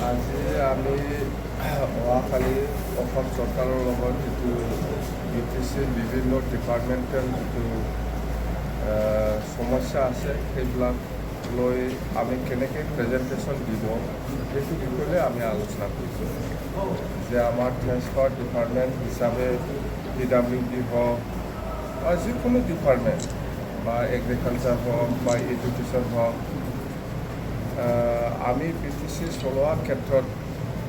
আজি আমি অহাকালি অসম চৰকাৰৰ লগত যিটো UTC বিভিন্ন ডিপাৰ্টমেণ্টেল যিটো সমস্যা আছে সেইবিলাক লৈ আমি কেনেকৈ প্ৰেজেণ্টেশ্যন দিব সেইটো বিষয়ে আমি আলোচনা কৰিছোঁ যে আমাৰ ট্ৰেন্সপৰ্ট ডিপাৰ্টমেণ্ট হিচাপে PWD হওক বা যিকোনো ডিপাৰ্টমেণ্ট বা এগ্ৰিকালচাৰ হওক বা এডুকেশ্যন হওক আমি PTC চলোৱাৰ ক্ষেত্ৰত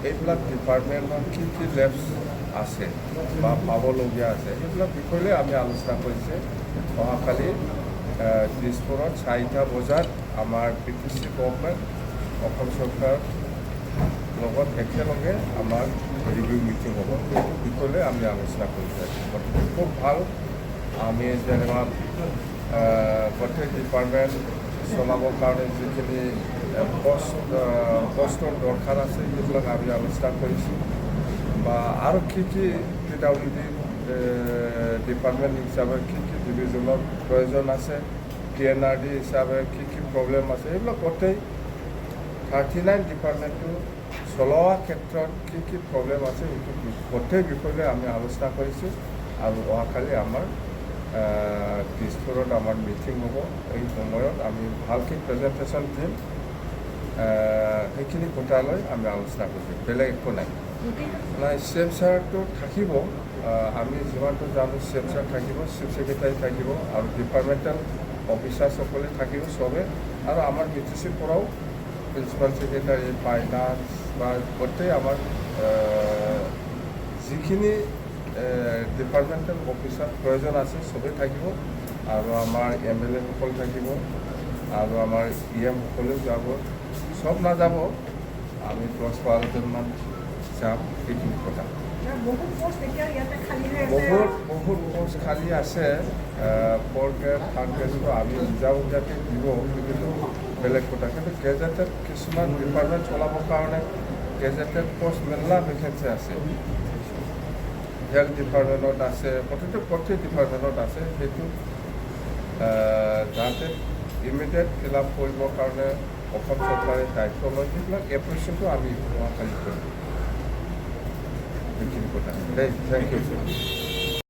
এইবিলাক ডিপাৰ্টমেণ্টৰ কি লেবছ আছে বা পাবলগীয়া আছে সেইবিলাক বিষয়ে আমি আলোচনা কৰিছে অহাকালি দিছপুৰত 4টা বজাত আমাৰ PTC গভৰ্ণমেণ্ট অসম চৰকাৰৰ লগত একেলগে আমাৰ ৰিভিউ মিটিং হ'ব সেইটো বিষয়ে আমি আলোচনা কৰিছোঁ গতিকে খুব ভাল আমি যেনেকুৱা গোটেই ডিপাৰ্টমেণ্ট চলাবৰ কাৰণে যিখিনি কষ্টৰ দৰকাৰ আছে সেইবিলাক আমি আলোচনা কৰিছোঁ বা আৰু কি PWD ডিপাৰ্টমেণ্ট হিচাপে কি ডিভিজনৰ প্ৰয়োজন আছে PNRD হিচাপে কি প্ৰব্লেম আছে এইবিলাক গোটেই 39 ডিপাৰ্টমেণ্টটো চলোৱাৰ ক্ষেত্ৰত কি প্ৰব্লেম আছে সেইটো গোটেই বিষয়ে আমি আলোচনা কৰিছোঁ আৰু অহাকালি আমাৰ দিছপুৰত আমাৰ মিটিং হ'ব এই সময়ত আমি ভালকৈ প্ৰেজেণ্টেশ্যন দিম সেইখিনি গোটালৈ আমি আলোচনা কৰিছোঁ বেলেগ একো নাই CMCRটো থাকিব আমি যিমানটো জানো CMCR থাকিব চিফ ছেক্ৰেটাৰী থাকিব আৰু ডিপাৰ্টমেণ্টেল অফিচাৰসকলে থাকিব চবে আৰু আমাৰ BTCৰ পৰাও প্ৰিন্সিপাল ছেক্ৰেটাৰী ফাইনান্স বা গোটেই আমাৰ যিখিনি ডিপাৰ্টমেণ্টেল অফিচাৰ প্ৰয়োজন আছে চবেই থাকিব আৰু আমাৰ MLA সকল থাকিব আৰু আমাৰ EM সকলেও যাব সব নাযাব আমি 10-12জনমান যাম এইখিনি কথা বহুত পোষ্ট খালী আছে 4th গ্ৰেড 3rd গ্ৰেডটো আমি নিজাববীয়াকৈ দিব কিন্তু বেলেগ কথা কিন্তু গেজেটেড কিছুমান ডিপাৰ্টমেণ্ট চলাবৰ কাৰণে গেজেটেড পোষ্ট মেলা ভেকেঞ্চি আছে হেল্থ ডিপাৰ্টমেণ্টত আছে প্ৰত্যেক ডিপাৰ্টমেণ্টত আছে সেইটো যাতে ইমিডিয়েট ফিল আপ কৰিবৰ কাৰণে অসম চৰকাৰে দায়িত্ব লয় সেইবিলাক এপ্ৰিচিয়েশ্যনটো আমি অহাকালি কৰিম সেইখিনি কথা দেই থেংক ইউ